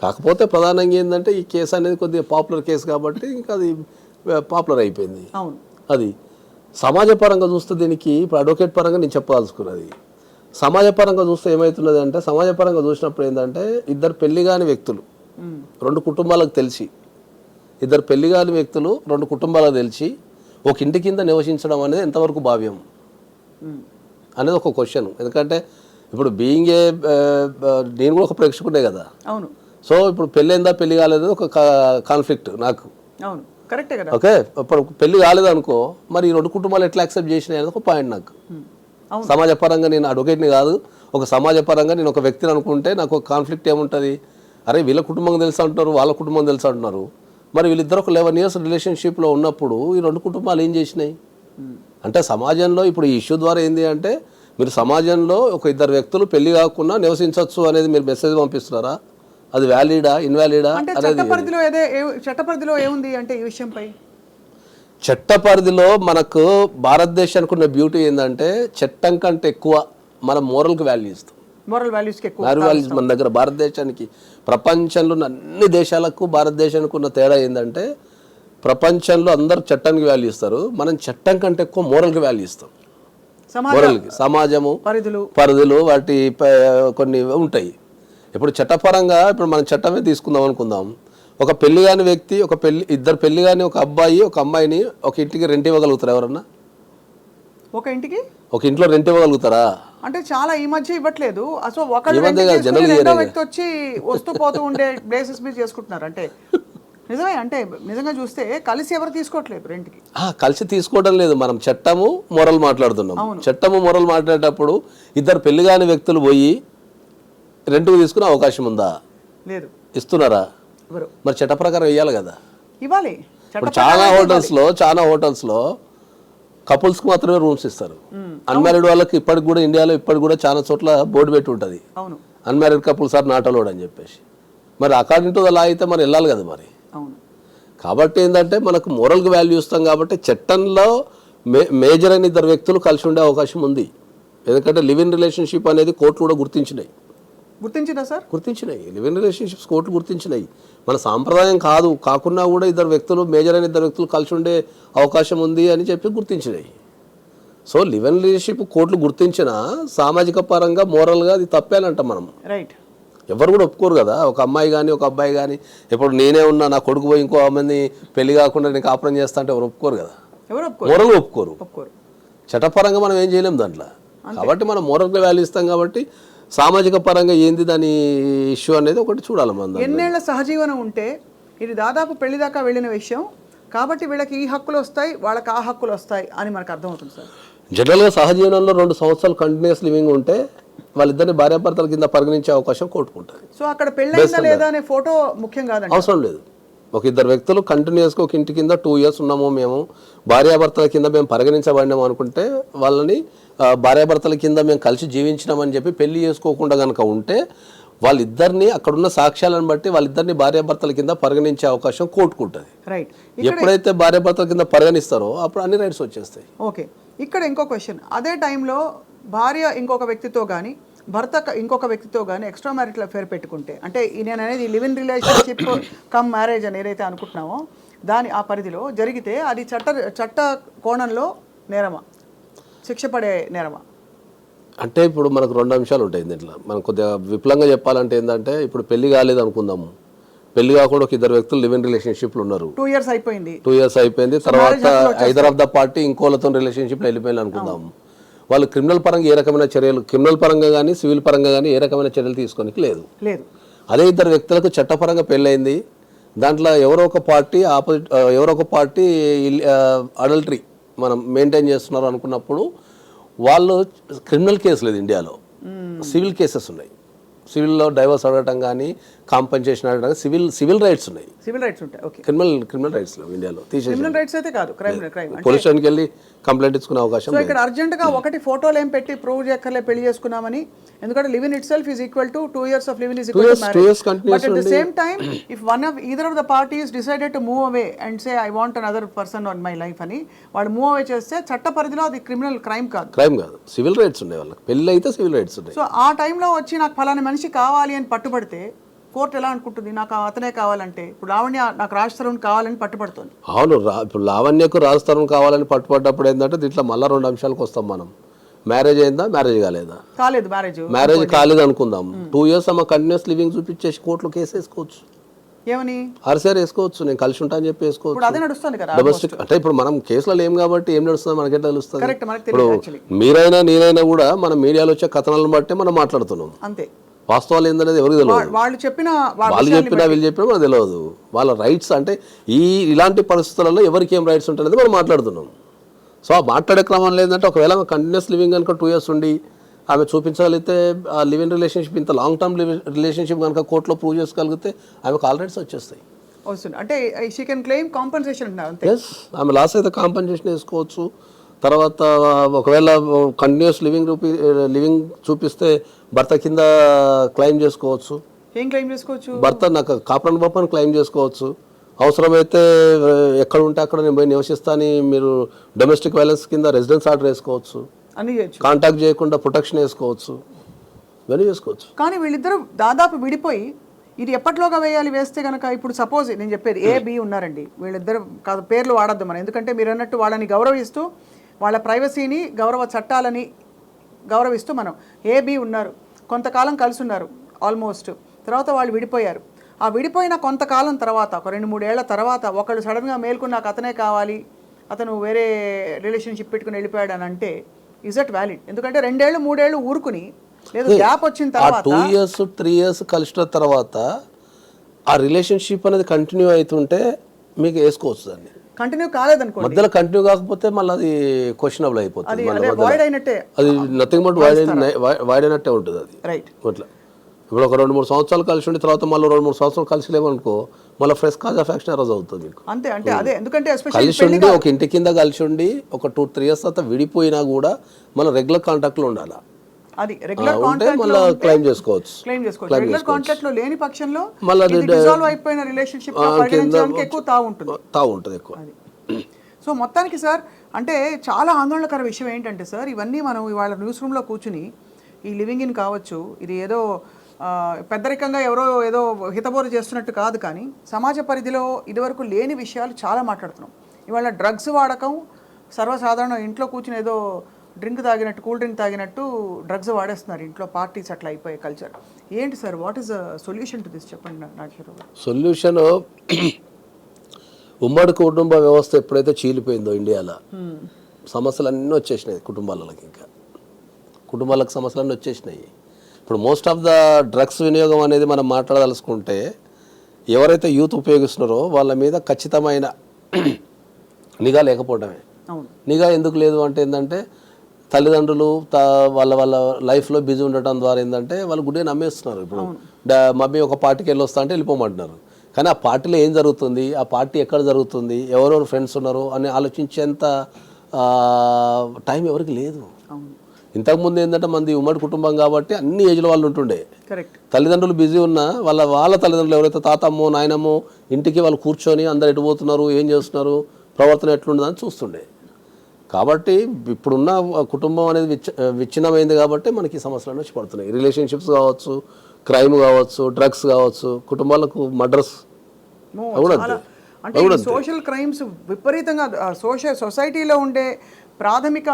కాకపోతే ప్రధానంగా ఏంటంటే ఈ కేసు అనేది కొద్దిగా పాపులర్ కేసు కాబట్టి ఇంకా అది పాపులర్ అయిపోయింది. అవును. అది సమాజపరంగా చూస్తే దీనికి ఇప్పుడు అడ్వకేట్ పరంగా నేను చెప్పాల్సుకున్నది. సమాజపరంగా చూస్తే ఏమవుతున్నది అంటే, సమాజపరంగా చూసినప్పుడు ఏంటంటే, ఇద్దరు పెళ్లి కాని వ్యక్తులు 2 కుటుంబాలకు తెలిసి, ఇద్దరు పెళ్లి కాని వ్యక్తులు 2 కుటుంబాలకు తెలిసి ఒక ఇంటి కింద నివసించడం అనేది ఎంతవరకు భావ్యం అనేది ఒక క్వశ్చన్. ఎందుకంటే ఇప్పుడు బీయింగ్ ఏ నేను కూడా ఒక ప్రేక్షకుడే కదా. అవును. సో ఇప్పుడు పెళ్ళైందా పెళ్లి కాలేదు ఒక కాన్ఫ్లిక్ట్ నాకు. అవును, కరెక్టే కదా. ఓకే, ఇప్పుడు పెళ్లి కాలేదు అనుకో, మరి ఈ 2 కుటుంబాలు ఎట్లా యాక్సెప్ట్ చేసినాయి అనేది ఒక పాయింట్ నాకు. సమాజ పరంగా నేను అడ్వకేట్ని కాదు, ఒక సమాజ పరంగా నేను ఒక వ్యక్తిని అనుకుంటే నాకు ఒక కాన్ఫ్లిక్ట్ ఏముంటుంది? అరే వీళ్ళ కుటుంబం తెలుసు అంటున్నారు, వాళ్ళ కుటుంబం తెలుసు అంటున్నారు, మరి వీళ్ళిద్దరు ఒక 11 years రిలేషన్షిప్లో ఉన్నప్పుడు ఈ 2 కుటుంబాలు ఏం చేసినాయి అంటే, సమాజంలో ఇప్పుడు ఈ ఇష్యూ ద్వారా ఏంటి అంటే, మీరు సమాజంలో ఒక ఇద్దరు వ్యక్తులు పెళ్లి కాకుండా నివసించవచ్చు అనేది మీరు మెసేజ్ పంపిస్తున్నారా? అది వ్యాలిడా ఇన్వాలిడా అనేది చట్టపరిధిలో ఏముంది అంటే ఈ విషయంపై? చట్టపరిధిలో మనకు భారతదేశానికి ఉన్న బ్యూటీ ఏంటంటే, చట్టం కంటే ఎక్కువ మన మోరల్కి వాల్యూ ఇస్తాం. మోరల్ వాల్యూస్కి ఎక్కువ వాల్యూస్ మన దగ్గర భారతదేశానికి, ప్రపంచంలో ఉన్న అన్ని దేశాలకు భారతదేశానికి ఉన్న తేడా ఏంటంటే, ప్రపంచంలో అందరూ చట్టానికి వాల్యూ ఇస్తారు, మనం చట్టం కంటే ఎక్కువ మోరల్కి వాల్యూ ఇస్తాం. మోరల్కి, సమాజము, పరిధులు వాటి కొన్ని ఉంటాయి. ఇప్పుడు చట్టపరంగా ఇప్పుడు మనం చట్టమే తీసుకుందాం అనుకుందాం, ఒక పెళ్లి కాని వ్యక్తి, ఇద్దరు పెళ్లి కాని ఒక అబ్బాయి ఒక అమ్మాయిని ఒక ఇంటికి రెంట్ ఇవ్వగలుగుతారా? ఎవరన్నా ఒక ఇంట్లో రెంట్ ఇవ్వగలుగుతారా? అంటే చాలా ఈ మధ్య ఇవ్వట్లేదు. అసలు రెండో వ్యక్తి వచ్చి వస్తూ పోతూ ఉండే ప్లేసెస్ మీద చేసుకుంటున్నారు. అంటే నిజమే, అంటే నిజంగా చూస్తే కలిసి ఎవరు తీసుకోవట్లేదు రెంట్కి. కలిసి తీసుకోవడం లేదు, మనం చట్టము మొరల్ మాట్లాడుతున్నాం. చట్టము మొరల్ మాట్లాడేటప్పుడు ఇద్దరు పెళ్లి కాని వ్యక్తులు పోయి రెంట్కు తీసుకునే అవకాశం ఉందా? లేదు. ఇస్తున్నారా? మరి చట్ట ప్రకారం ఇవ్వాలి కదా, ఇవ్వాలి. ఇప్పుడు చాలా హోటల్స్లో కపుల్స్కి మాత్రమే రూమ్స్ ఇస్తారు. అన్మ్యారీడ్ వాళ్ళకి ఇప్పటికి కూడా ఇండియాలో ఇప్పటికి కూడా చాలా చోట్ల బోర్డు పెట్టి ఉంటుంది, unmarried couples are not allowed అని చెప్పేసి. మరి అకార్డింగ్ టు ద లా అయితే మరి వెళ్ళాలి కదా మరి. కాబట్టి ఏంటంటే మనకు మోరల్కి వాల్యూ ఇస్తాం కాబట్టి చట్టంలో మేజర్ అయిన ఇద్దరు వ్యక్తులు కలిసి ఉండే అవకాశం ఉంది. ఎందుకంటే లివ్ ఇన్ రిలేషన్షిప్ అనేది కోర్టులు కూడా గుర్తించినాయి. గుర్తించిందా సార్? గుర్తించినాయి. లివ్ ఇన్ రిలేషన్షిప్స్ కోర్టులు గుర్తించినాయి. మన సాంప్రదాయం కాకున్నా కూడా మేజర్ అయిన ఇద్దరు వ్యక్తులు కలిసి ఉండే అవకాశం ఉంది అని చెప్పి గుర్తించినాయి. సో లివ్ ఇన్ రిలేషన్షిప్ కోర్టులు గుర్తించిన సామాజిక పరంగా మోరల్గా అది తప్పేనంట మనం. రైట్. ఎవరు కూడా ఒప్పుకోరు కదా. ఒక అమ్మాయి కానీ ఒక అబ్బాయి కానీ ఇప్పుడు నేనే ఉన్నా నా కొడుకు పోయి ఇంకో అమ్మాయిని పెళ్లి కాకుండా నేను కాపురం చేస్తా అంటే ఎవరు ఒప్పుకోరు కదా. మోరల్గా ఒప్పుకోరు. చట్టపరంగా మనం ఏం చేయలేం దాంట్లో. కాబట్టి మనం మోరల్గా వాల్యూ ఇస్తాం. కాబట్టి సామాజిక పరంగా ఏంది దాని ఇష్యూ అనేది ఒకటి చూడాలి మనం. ఎన్నేళ్ల సహజీవనం ఉంటే ఇది దాదాపు పెళ్లి దాకా వెళ్ళిన విషయం కాబట్టి వీళ్ళకి ఈ హక్కులు వస్తాయి, వాళ్ళకి ఆ హక్కులు వస్తాయి అని మనకు అర్థమవుతుంది సార్. జనరల్గా సహజీవనంలో 2 సంవత్సరాలు కంటిన్యూస్ లివింగ్ ఉంటే వాళ్ళిద్దరిని భార్యాభర్తల కింద పరిగణించే అవకాశం కోర్టుకుంటుంది. సో అక్కడ పెళ్ళైందా లేదా అనే ఫోటో ముఖ్యం కాదండి. అవసరం లేదు. ఒక ఇద్దరు వ్యక్తులు కంటిన్యూస్గా ఒక ఇంటి కింద 2 years ఉన్నాము, మేము భార్యాభర్తల కింద మేము పరిగణించబడినాము అనుకుంటే వాళ్ళని భార్యాభర్తల కింద మేము కలిసి జీవించినామని చెప్పి పెళ్లి చేసుకోకుండా కనుక ఉంటే వాళ్ళిద్దరిని అక్కడున్న సాక్ష్యాలను బట్టి వాళ్ళిద్దరిని భార్యాభర్తల కింద పరిగణించే అవకాశం కోర్టుకుంటుంది. రైట్. ఎప్పుడైతే భార్యాభర్తల కింద పరిగణిస్తారో అప్పుడు అన్ని రైట్స్ వచ్చేస్తాయి. ఓకే. ఇక్కడ ఇంకో క్వశ్చన్, అదే టైంలో భార్య ఇంకొక వ్యక్తితో కానీ భర్త ఇంకొక వ్యక్తితో కానీ ఎక్స్ట్రా మ్యారిటల్ అఫేర్ పెట్టుకుంటే, అంటే నేను అనేది live in relationship come marriage అని ఏదైతే అనుకుంటున్నామో ఆ పరిధిలో జరిగితే అది చట్ట కోణంలో నేరమా, శిక్ష పడే నేరమా? అంటే ఇప్పుడు మనకు 2 అంశాలు ఉంటాయి దీంట్లో. మనం కొద్దిగా విపులంగా చెప్పాలంటే ఏంటంటే ఇప్పుడు పెళ్లి కాలేదు అనుకుందాము. పెళ్లి కాకుండా ఒక ఇద్దరు వ్యక్తులు లివ్ ఇన్ రిలేషన్షిప్లు ఉన్నారు. 2 years అయిపోయింది. 2 years అయిపోయింది. తర్వాత ఐదర్ ఆఫ్ ద పార్టీ ఇంకోలతో రిలేషన్షిప్లో వెళ్ళిపోయింది అనుకుందాము. వాళ్ళు క్రిమినల్ పరంగా ఏ రకమైన చర్యలు, క్రిమినల్ పరంగా కానీ సివిల్ పరంగా కానీ ఏ రకమైన చర్యలు తీసుకోనికి లేదు. అదే ఇద్దరు వ్యక్తులకు చట్టపరంగా పెళ్ళయింది. దాంట్లో ఎవరో ఒక పార్టీ అడల్టరీ మనం మెయింటైన్ చేస్తున్నారు అనుకున్నప్పుడు వాళ్ళు క్రిమినల్ కేసు లేదు ఇండియాలో, సివిల్ కేసెస్ ఉన్నాయి. సివిల్లో డైవర్స్ అడగటం కానీ కాంపెన్సేషన్ అడగడం సివిల్ రైట్స్ ఉన్నాయి. సివిల్ రైట్స్ ఉంటాయి. ఓకే. క్రిమినల్ రైట్స్ ఇండియాలో క్రిమినల్ రైట్స్ అయితే కాదు, క్రైమ్ పోలీస్ స్టేషన్కి వెళ్ళి కంప్లైంట్ ఇచ్చుకునే అవకాశం. సో ఇక్కడ అర్జెంట్గా ఒకటి ఫోటోలు ఏం పెట్టి ప్రూవ్ చేయక్కర్లే పెళ్లి చేసుకున్నామని, ఎందుకంటే live in it self is equal to 2 years of living is equal to marriage. But at the same time, if either of the parties decided to move away and say I want another person on my life అని వాళ్ళు మూవ్ అవే చేస్తే చట్ట పరిధిలో అది క్రైమ్ కాదు, సివిల్ రైట్స్ ఉన్నాయి. వాళ్ళకి పెళ్లి అయితే సివిల్ రైట్స్ ఉన్నాయి. సో ఆ టైంలో వచ్చి నాకు ఫలానా మనిషి కావాలి అని పట్టుబడితే కోర్టు ఎలా అనుకుంటుంది? నాకు అతనే కావాలంటే ఇప్పుడు లావణ్య నాకు రాజ్ తరుణ్ కావాలని పట్టుబడుతుంది. అవును, ఇప్పుడు లావణ్యకు రాజ్ తరుణ్ కావాలని పట్టుబడ్డప్పుడు ఏంటంటే దీంట్లో మళ్ళీ 2 అంశాలకు వస్తాం మనం. మ్యారేజ్ అయిందా, మ్యారేజ్ కాలేదా? మ్యారేజ్ కాలేదు అనుకుందాం. 2 years అమ్మ కంటిన్యూస్ లివింగ్ చూపించేసి కోర్టులో కేసు వేసుకోవచ్చు. ఏమని ఆర్సీఆర్ వేసుకోవచ్చు, నేను కలిసి ఉంటాను చెప్పి వేసుకోవచ్చు. అదే నడుస్తుంది కదా డొమెస్టిక్. అంటే ఇప్పుడు మనం కేసులో లేం కాబట్టి ఏం నడుస్తుందో మనకే తెలుస్తుంది. ఇప్పుడు మీరైనా నేనైనా కూడా మనం మీడియాలో వచ్చే కథనాలను బట్టి మనం మాట్లాడుతున్నాం. అంతే. వాస్తవాలు ఏందనేది ఎవరికి తెలియదు. వాళ్ళు చెప్పినా వీళ్ళు చెప్పినా మనకు తెలియదు. వాళ్ళ రైట్స్ అంటే ఇలాంటి పరిస్థితులలో ఎవరికి ఏం రైట్స్ ఉంటాయనేది మనం మాట్లాడుతున్నాం. సో ఆ మాట్లాడే క్రమం లేదంటే ఒకవేళ కంటిన్యూస్ లివింగ్ కనుక 2 years ఉండి ఆమె చూపించగలిగితే ఆ లివ్ ఇన్ రిలేషన్షిప్ ఇంత లాంగ్ టర్మ్ రిలేషన్షిప్ కనుక కోర్టులో ప్రూవ్ చేసుకోగలిగితే ఆమెకు ఆల్ రైట్స్ వచ్చేస్తాయి. అంటే she can claim compensation. Yes, ఆమె లాస్ అయితే కాంపెన్సేషన్ వేసుకోవచ్చు. తర్వాత ఒకవేళ కంటిన్యూస్ లివింగ్ చూపిస్తే భర్త కింద క్లెయిమ్ చేసుకోవచ్చు. ఏం క్లెయిమ్ చేసుకోవచ్చు? భర్త నాకు కాపురం పాపని క్లెయిమ్ చేసుకోవచ్చు. అవసరమైతే ఎక్కడ ఉంటే అక్కడ నేను పోయి నివసిస్తాను మీరు డొమెస్టిక్ వైలెన్స్ కింద రెసిడెన్స్ ఆర్డర్ వేసుకోవచ్చు. కాంటాక్ట్ చేయకుండా ప్రొటెక్షన్ వేసుకోవచ్చు. ఇవన్నీ చేసుకోవచ్చు. కానీ వీళ్ళిద్దరూ దాదాపు విడిపోయి ఇది ఎప్పటిలోగా వేస్తే కనుక ఇప్పుడు సపోజ్ నేను చెప్పేది A, B ఉన్నారండి. వీళ్ళిద్దరు కాదు పేర్లు వాడద్దు మనం, ఎందుకంటే మీరు అన్నట్టు వాళ్ళని గౌరవిస్తూ వాళ్ళ ప్రైవసీని గౌరవ చట్టాలని గౌరవిస్తూ మనం A, B ఉన్నారు, కొంతకాలం కలిసి ఉన్నారు ఆల్మోస్ట్. తర్వాత వాళ్ళు విడిపోయారు. ఆ విడిపోయిన కొంతకాలం తర్వాత ఒక 2-3 ఏళ్ల తర్వాత ఒకళ్ళు సడన్గా మేల్కొని నాకు అతనే కావాలి, అతను వేరే రిలేషన్షిప్ పెట్టుకుని వెళ్ళిపోయాడు అని అంటే ఇజ్ దట్ వ్యాలిడ్? ఎందుకంటే 2 ఏళ్ళు 3 ఏళ్ళు ఊరుకుని లేదు గ్యాప్ వచ్చిన తర్వాత 2 years 3 years కలిసిన తర్వాత ఆ రిలేషన్షిప్ అనేది కంటిన్యూ అవుతుంటే మీకు వేసుకోవచ్చు. దాన్ని కంటిన్యూ కాలేదనుకో, మధ్యలో కంటిన్యూ కాకపోతే మళ్ళీ అది క్వశ్చనబుల్ అయిపోతుంది. అది నథింగ్ బట్ వైడ్ అయినట్టే ఉంటుంది అది. రైట్. అట్లా ఇప్పుడు ఒక 2-3 సంవత్సరాలు కలిసి ఉండి తర్వాత మళ్ళీ 2-3 సంవత్సరాలు కలిసి లేవనుకో మళ్ళీ fresh cause of action arise అవుతుంది మీకు. అంతే. అంటే అదే ఎందుకంటే కలిసి ఉండి ఒక ఇంటి కింద కలిసి ఉండి ఒక 2-3 years తర్వాత విడిపోయినా కూడా మళ్ళీ రెగ్యులర్ కాంటాక్ట్ లో ఉండాలి. అది రెగ్యులర్ కాంటాక్ట్ మళ్ళీ క్లెయిమ్ చేసుకోవచ్చు. రెగ్యులర్ కాంటాక్ట్ లో లేని పక్షంలో మళ్ళీ డిసాల్వ్ అయిపోయిన రిలేషన్షిప్ పరిగణించడానికి ఎక్కువ తావు ఉంటుంది. ఎక్కువ. సో మొత్తానికి సార్ అంటే చాలా ఆందోళనకర విషయం ఏంటంటే సార్, ఇవన్నీ మనం ఇవాళ న్యూస్ రూమ్లో కూర్చుని ఈ లివింగ్ ఇన్ కావచ్చు, ఇది ఏదో పెద్దరికంగా ఎవరో ఏదో హితబోధ చేస్తున్నట్టు కాదు, కానీ సమాజ పరిధిలో ఇదివరకు లేని విషయాలు చాలా మాట్లాడుతున్నాం. ఇవాళ డ్రగ్స్ వాడకం సర్వసాధారణం, ఇంట్లో కూర్చుని ఏదో డ్రింక్ తాగినట్టు, కూల్ డ్రింక్ తాగినట్టు డ్రగ్స్ వాడేస్తున్నారు ఇంట్లో, పార్టీస్ అట్లా అయిపోయే కల్చర్. ఏంటి sir, what is the solution to this చెప్పండి నాగేశ్వరరావు గారు. సొల్యూషన్ ఉమ్మడి కుటుంబ వ్యవస్థ ఎప్పుడైతే చీలిపోయిందో ఇండియాలో సమస్యలు అన్నీ వచ్చేసినాయి కుటుంబాలకి, ఇంకా కుటుంబాలకు సమస్యలు అన్నీ వచ్చేసినాయి. ఇప్పుడు మోస్ట్ ఆఫ్ ద డ్రగ్స్ వినియోగం అనేది మనం మాట్లాడదలుచుకుంటే ఎవరైతే యూత్ ఉపయోగిస్తున్నారో వాళ్ళ మీద ఖచ్చితమైన నిఘా లేకపోవడమే. నిఘా ఎందుకు లేదు అంటే ఏంటంటే తల్లిదండ్రులు వాళ్ళ వాళ్ళ లైఫ్లో బిజీ ఉండటం ద్వారా ఏంటంటే వాళ్ళు గుడ్డే నమ్మేస్తున్నారు. ఇప్పుడు మమ్మీ ఒక పార్టీకి వెళ్ళొస్తా అంటే వెళ్ళిపోమంటున్నారు, కానీ ఆ పార్టీలో ఏం జరుగుతుంది, ఆ పార్టీ ఎక్కడ జరుగుతుంది, ఎవరెవరు ఫ్రెండ్స్ ఉన్నారు అని ఆలోచించేంత టైం ఎవరికి లేదు. ఇంతకుముందు ఏంటంటే మంది ఉమ్మడి కుటుంబం కాబట్టి అన్ని ఏజ్ల వాళ్ళు ఉంటుండే, తల్లిదండ్రులు బిజీ ఉన్నా వాళ్ళ తల్లిదండ్రులు ఎవరైతే తాతమ్మో నాయనమ్మో ఇంటికి వాళ్ళు కూర్చొని అందరు ఎటు పోతున్నారు, ఏం చేస్తున్నారు, ప్రవర్తన ఎట్లుండదని చూస్తుండే. కాబట్టి ఇప్పుడున్న కుటుంబం అనేది విచ్ఛిన్నమైంది కాబట్టి మనకి సమస్యలు వచ్చి పడుతున్నాయి. రిలేషన్షిప్స్ కావచ్చు, క్రైమ్ కావచ్చు, డ్రగ్స్ కావచ్చు, కుటుంబాలకు మర్డర్స్ అంటే సోషల్ క్రైమ్స్ విపరీతంగా సొసైటీలో ఉండే ప్రాథమిక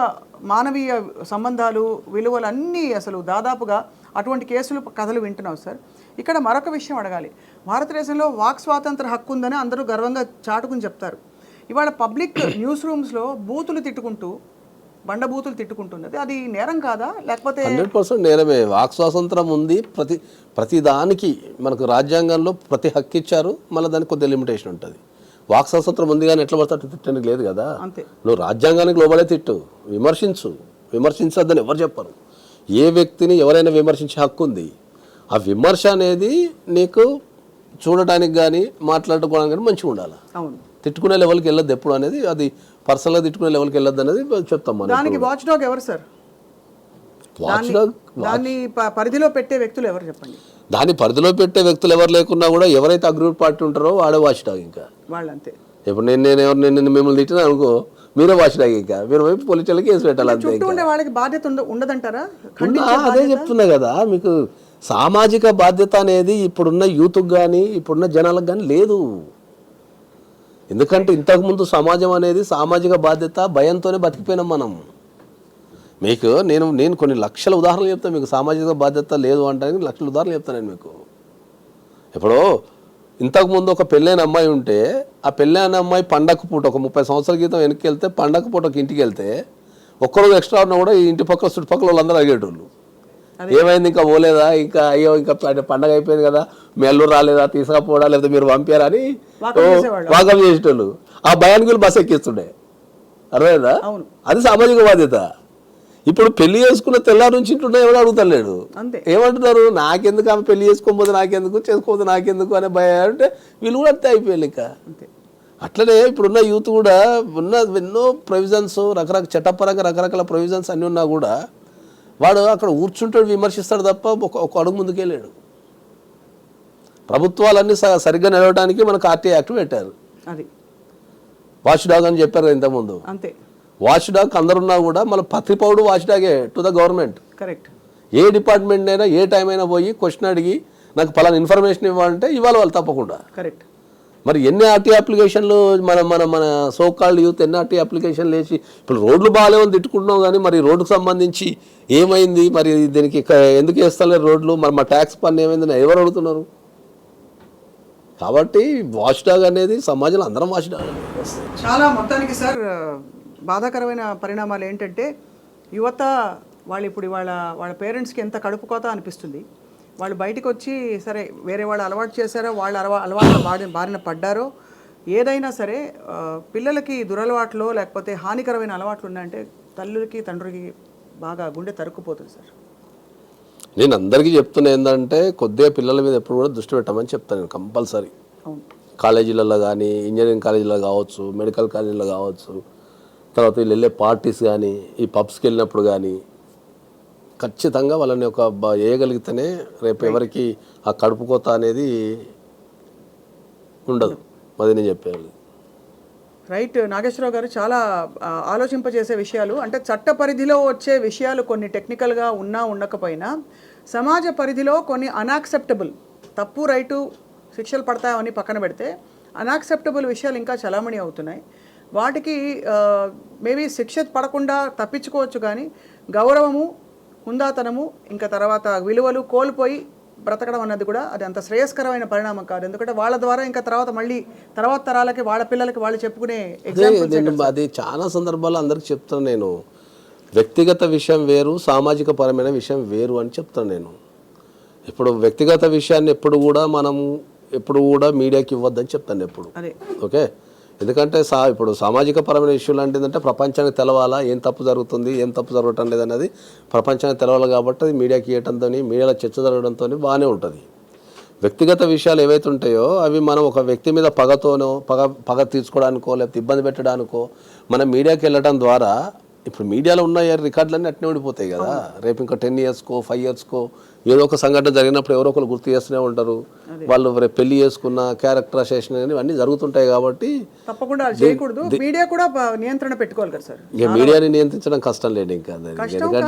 మానవీయ సంబంధాలు విలువలు అన్నీ అసలు దాదాపుగా అటువంటి కేసులు కథలు వింటున్నాం సార్. ఇక్కడ మరొక విషయం అడగాలి. భారతదేశంలో వాక్ స్వాతంత్ర హక్కు ఉందని అందరూ గర్వంగా చాటుకుని చెప్తారు. ఇవాళ పబ్లిక్ న్యూస్ రూమ్స్లో బూతులు తిట్టుకుంటూ, బండబూతులు తిట్టుకుంటున్నది అది నేరం కాదా, లేకపోతే? 100% నేరమే. వాక్ స్వాతంత్రం ఉంది, ప్రతి దానికి మనకు రాజ్యాంగంలో ప్రతి హక్కు ఇచ్చారు, మళ్ళీ దానికి కొద్దిగా లిమిటేషన్ ఉంటుంది. వాక్ స్వాతంత్రం ఉంది కానీ ఎట్లా పడితే తిట్టడానికి లేదు కదా. నువ్వు రాజ్యాంగానికి లోబడే తిట్టు, విమర్శించొద్దని ఎవరు చెప్పరు. ఏ వ్యక్తిని ఎవరైనా విమర్శించే హక్కు ఉంది. ఆ విమర్శ అనేది నీకు చూడటానికి కానీ మాట్లాడుకోవడానికి కానీ మంచిగా ఉండాలి. తిట్టుకునే లెవెల్కి వెళ్ళొద్దు ఎప్పుడు అనేది, అది పర్సనల్గా తిట్టుకునే లెవెల్కి వెళ్ళొద్దు అనేది చెప్తాం మనం. దానికి వాచ్ డాగ్ ఎవరు సార్? దాన్ని పరిధిలో పెట్టే వ్యక్తులు ఎవరు చెప్పండి? దాన్ని పరిధిలో పెట్టే వ్యక్తులు ఎవరు లేకున్నా కూడా ఎవరైతే అగ్రూప్ పార్టీ ఉంటారో వాడే వాచ్ డాగ్. ఇంకా వాళ్ళంతే. ఇప్పుడు నేను మిమ్మల్ని తిట్టినా అనుకో, మీరే వాచ్ డాగ్. ఇంకా మీరు వైపు పోలీసులకి కేసు పెట్టాలి అంతే. వాళ్ళకి బాధ్యత ఉండదంటారా? అదే చెప్తున్నా కదా మీకు, సామాజిక బాధ్యత అనేది ఇప్పుడున్న యూత్కి కానీ ఇప్పుడున్న జనాలకు కానీ లేదు. ఎందుకంటే ఇంతకుముందు సమాజం అనేది సామాజిక బాధ్యత భయంతోనే బతికిపోయినాం మనం. మీకు నేను కొన్ని లక్షల ఉదాహరణలు చెప్తాను మీకు, సామాజిక బాధ్యత లేదు అంటే లక్షల ఉదాహరణలు చెప్తాను నేను మీకు. ఇప్పుడు ఇంతకుముందు ఒక పెళ్ళైన అమ్మాయి ఉంటే, ఆ పెళ్ళైన అమ్మాయి పండగ పూట ఒక 30 సంవత్సరాల క్రితం వెనక్కి వెళ్తే, పండగ పూట ఒక ఇంటికి వెళ్తే ఒక్కరోజు ఎక్స్ట్రా ఉన్నా కూడా ఈ ఇంటి పక్కల చుట్టుపక్కల వాళ్ళందరూ అడిగేటోళ్ళు, ఏమైంది ఇంకా పోలేదా, ఇంకా అయ్యో ఇంకా పండగ అయిపోయింది కదా, మీ అల్లు రాలేదా, తీసుకపోవడా, లేకపోతే మీరు పంపారా అని వాకం చేసేటోళ్ళు. ఆ భయానికి బస్సు ఎక్కిస్తుండే, అర్థమైందా? అది సామాజిక బాధ్యత. ఇప్పుడు పెళ్లి చేసుకున్న తెల్లారి నుంచి ఇంటున్నా ఎవరు అడుగుతలేడు. ఏమంటున్నారు, నాకెందుకు ఆమె పెళ్లి చేసుకోకపోతే నాకెందుకు, చేసుకోకపోతే నాకెందుకు అనే భయం అంటే వీళ్ళు కూడా అంతే అయిపోయారు. ఇంకా అట్లనే ఇప్పుడున్న యూత్ కూడా ఉన్న ఎన్నో ప్రొవిజన్స్, రకరకాల చట్టపరంగా రకరకాల ప్రొవిజన్స్ అన్నీ ఉన్నా కూడా వాడు అక్కడ కూర్చుంటాడు, విమర్శిస్తాడు తప్ప ఒక అడుగు ముందుకెళ్ళాడు. ప్రభుత్వాలన్నీ సరిగ్గా నిలవడానికి మనకు ఆర్టీ యాక్ట్ పెట్టారు, వాచ్ డాగ్ అని చెప్పారు ఇంతకుముందు. అంతే, వాచ్ డాగ్ అందరున్నా కూడా మన ప్రతి పౌరుడు వాచ్ డాగే టు ద గవర్నమెంట్. కరెక్ట్. ఏ డిపార్ట్మెంట్ అయినా ఏ టైం అయినా పోయి క్వశ్చన్ అడిగి నాకు పలానా ఇన్ఫర్మేషన్ ఇవ్వాలంటే ఇవ్వాలి వాళ్ళు తప్పకుండా. కరెక్ట్. మరి ఎన్ని ఆర్టీ అప్లికేషన్లు మన సోకాల్డ్ యూత్ ఎన్ని ఆర్టీ అప్లికేషన్లు వేసి ఇప్పుడు రోడ్లు బాగాలేవని తిట్టుకుంటున్నాం, కానీ మరి రోడ్డుకు సంబంధించి ఏమైంది, మరి దీనికి ఎందుకు వేస్తలేరు రోడ్లు, మరి మా ట్యాక్స్ పన్ను ఏమైందని ఎవరు అడుగుతున్నారు? కాబట్టి వాచ్ డాగ్ అనేది సమాజంలో అందరం వాచ్ డాగ్. చాలా మొత్తానికి సార్ బాధాకరమైన పరిణామాలు ఏంటంటే యువత వాళ్ళు ఇప్పుడు వాళ్ళ పేరెంట్స్కి ఎంత కడుపు కోత అనిపిస్తుంది. వాళ్ళు బయటకు వచ్చి సరే వేరే వాళ్ళు అలవాటు చేశారో, వాళ్ళు అలవాటు బారిన పడ్డారో, ఏదైనా సరే పిల్లలకి దురలవాట్లు లేకపోతే హానికరమైన అలవాట్లు ఉన్నాయంటే తల్లులకి తండ్రికి బాగా గుండె తరుక్కుపోతుంది సార్. నేను అందరికీ చెప్తున్నా ఏంటంటే కొద్దిగా పిల్లల మీద ఎప్పుడు కూడా దృష్టి పెట్టమని చెప్తాను నేను కంపల్సరీ. కాలేజీలలో కానీ, ఇంజనీరింగ్ కాలేజీలో కావచ్చు, మెడికల్ కాలేజీలో కావచ్చు, తర్వాత వీళ్ళు వెళ్ళే పార్టీస్ కానీ, ఈ పబ్స్కి వెళ్ళినప్పుడు కానీ ఖచ్చితంగా వాళ్ళని ఒక వేయగలిగితేనే రేపు ఎవరికి ఆ కడుపు కోత అనేది ఉండదు. అది నేను చెప్పేది. రైట్ నాగేశ్వరరావు గారు, చాలా ఆలోచింపజేసే విషయాలు. అంటే చట్ట పరిధిలో వచ్చే విషయాలు కొన్ని టెక్నికల్గా ఉన్నా ఉండకపోయినా సమాజ పరిధిలో కొన్ని అన్యాక్సెప్టబుల్, తప్పు రైటు శిక్షలు పడతాయని పక్కన పెడితే అన్యాక్సెప్టబుల్ విషయాలు ఇంకా చలామణి అవుతున్నాయి. వాటికి మేబీ శిక్ష పడకుండా తప్పించుకోవచ్చు, కానీ గౌరవము, హుందాతనము, ఇంకా తర్వాత విలువలు కోల్పోయి బ్రతకడం అన్నది కూడా అది అంత శ్రేయస్కరమైన పరిణామం కాదు. ఎందుకంటే వాళ్ళ ద్వారా ఇంకా తర్వాత తరాలకి, వాళ్ళ పిల్లలకి వాళ్ళు చెప్పుకునే నేను అది చాలా సందర్భాల్లో అందరికి చెప్తాను. నేను వ్యక్తిగత విషయం వేరు, సామాజిక పరమైన విషయం వేరు అని చెప్తాను. నేను ఇప్పుడు వ్యక్తిగత విషయాన్ని ఎప్పుడు కూడా మీడియాకి ఇవ్వద్దని చెప్తాను ఎప్పుడు. ఓకే, ఎందుకంటే ఇప్పుడు సామాజిక పరమైన ఇష్యూలు అంటే ఏంటంటే ప్రపంచానికి తెలవాలా, ఏం తప్పు జరుగుతుంది, ఏం తప్పు జరగటం లేదన్నది ప్రపంచానికి తెలవాలి. కాబట్టి అది మీడియాకి ఇవ్వడంతో, మీడియాలో చర్చ జరగడంతో బాగానే ఉంటుంది. వ్యక్తిగత విషయాలు ఏవైతే ఉంటాయో అవి మనం ఒక వ్యక్తి మీద పగ తీర్చుకోవడానికో లేకపోతే ఇబ్బంది పెట్టడానికో మనం మీడియాకి వెళ్ళడం ద్వారా, ఇప్పుడు మీడియాలో ఉన్న రికార్డులన్నీ అట్నే ఉండిపోతాయి కదా. రేపు ఇంకా 10 ఇయర్స్కో 5 ఇయర్స్కో ఏదో ఒక సంఘటన జరిగినప్పుడు ఎవరో ఒకరు గుర్తు చేస్తూనే ఉంటారు. వాళ్ళు రేపు పెళ్లి చేసుకున్న క్యారెక్టర్ అసోసియేషన్ అన్నీ జరుగుతుంటాయి. కాబట్టి తప్పకుండా చేయకూడదు. మీడియా కూడా నియంత్రణ పెట్టుకోవాలి కదా సార్. ఇక మీడియాని నియంత్రించడం కష్టం లేదు ఇంకా, ఎందుకంటే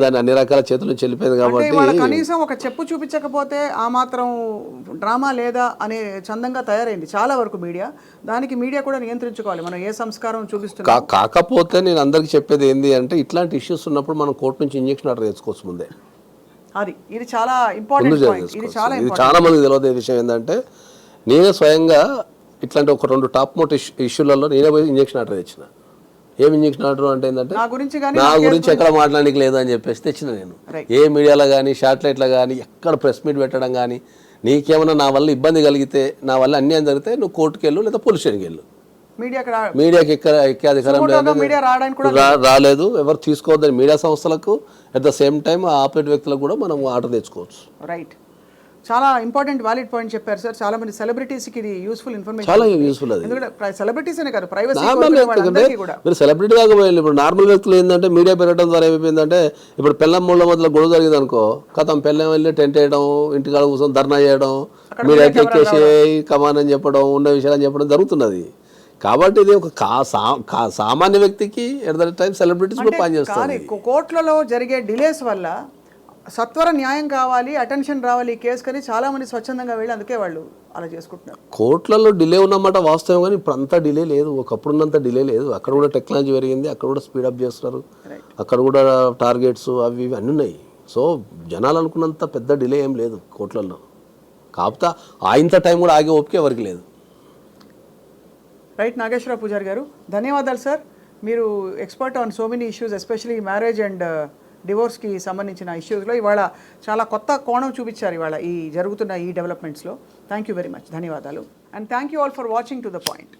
దాన్ని అన్ని రకాల చేతుల నుంచి వెళ్ళిపోయింది. కాబట్టి కనీసం ఒక చెప్పు చూపించకపోతే ఆ మాత్రం డ్రామా లేదా అనే చందంగా తయారైంది చాలా వరకు మీడియా. దానికి మీడియా కూడా నియంత్రించుకోవాలి. మనం ఏ సంస్కారం చూపిస్తున్నాం. కాకపోతే నేను అందరికి చెప్పేది ఏంది అంటే, ఇట్లాంటి ఇష్యూస్ ఉన్నప్పుడు మనం కోర్టు నుంచి ఇంజెక్షన్ ఆర్డర్ తెచ్చుకోవచ్చు ముందే. ఇది చాలా ఇంపార్టెంట్ పాయింట్. ఇది చాలా మందికి తెలియదు. విషయం ఏంటంటే, నేనే స్వయంగా ఇట్లాంటి ఒక 2 టాప్ మోట్ ఇష్యూలలో నేనే పోయి ఇంజెక్షన్ ఆర్డర్ తెచ్చిన. ఏం ఇంజెక్షన్ ఆర్డర్ అంటే ఏంటంటే, నా గురించి ఎక్కడ మాట్లాడడానికి లేదు అని చెప్పేసి తెచ్చిన. నేను ఏ మీడియాలో కానీ శాటిలైట్లో కానీ ఎక్కడ ప్రెస్ మీట్ పెట్టడం కానీ, నీకేమైనా నా వల్ల ఇబ్బంది కలిగితే, నా వల్ల అన్యాయం జరిగితే నువ్వు కోర్టుకు వెళ్ళు లేదా పోలీస్ స్టేషన్కి వెళ్ళు. మీడియాకి ఎక్కే అధికారం రాలేదు, ఎవరు తీసుకోవద్దని మీడియా సంస్థలకు, at the same time operate వ్యక్తులకు కూడా మనం ఆర్డర్ తెచ్చుకోవచ్చు. రైట్, చాలా ఇంపార్టెంట్ వ్యాలిడ్ పాయింట్ చెప్పారు సార్. చాలా మంది సెలబ్రిటీస్కి ఇది యూస్ఫుల్ ఇన్ఫర్మేషన్, చాలా యూస్ఫుల్. అది ఎందుకంటే సెలబ్రిటీస్ అనే కాదు, ప్రైవసీ మీరు సెలబ్రిటీ కాకపోయింది. ఇప్పుడు నార్మల్ వ్యక్తులు ఏంటంటే, మీడియా పెరగడం ద్వారా ఏమైపోయిందంటే, ఇప్పుడు పెళ్ళం మూళ్ళ మధ్యలో గొడవ జరిగింది అనుకో, కథం పెళ్ళం వెళ్ళి టెంట్ వేయడం, ఇంటికాడ కూర్చొని ధర్నా చేయడం, మీడియాకి ఎక్కేసి కమాన్ అని చెప్పడం, ఉన్న విషయాలు చెప్పడం జరుగుతున్నది. కాబట్టి ఇది ఒక సామాన్య వ్యక్తికి ఎట్ ద టైం సెలబ్రిటీస్ కూడా పనిచేస్తారు. కోర్టులలో జరిగే డిలేస్ వల్ల సత్వర న్యాయం కావాలి, అటెన్షన్ రావాలి ఈ కేసు కానీ చాలా మంది స్వచ్ఛందంగా వెళ్ళి అందుకే వాళ్ళు అలా చేసుకుంటున్నారు. కోర్టులలో డిలే ఉన్నమాట వాస్తవం, కానీ ఇప్పుడు అంతా డిలే లేదు, ఒకప్పుడున్నంత డిలే లేదు. అక్కడ కూడా టెక్నాలజీ పెరిగింది, అక్కడ కూడా స్పీడప్ చేస్తున్నారు, అక్కడ కూడా టార్గెట్స్ అవి ఇవి అన్నీ ఉన్నాయి. సో జనాలు అనుకున్నంత పెద్ద డిలే ఏం లేదు కోర్టులలో. కాకపోతే ఆయంత టైం కూడా ఆగే ఓపిక ఎవరికి లేదు. రైట్, నాగేశ్వరరావు పూజారి గారు, ధన్యవాదాలు సార్. మీరు expert on so many issues, especially marriage and డివోర్స్కి సంబంధించిన ఇష్యూస్లో ఇవాళ చాలా కొత్త కోణం చూపించారు ఇవాళ ఈ జరుగుతున్న ఈ డెవలప్మెంట్స్లో. థ్యాంక్ యూ వెరీ మచ్, ధన్యవాదాలు. And thank you all for watching to the point.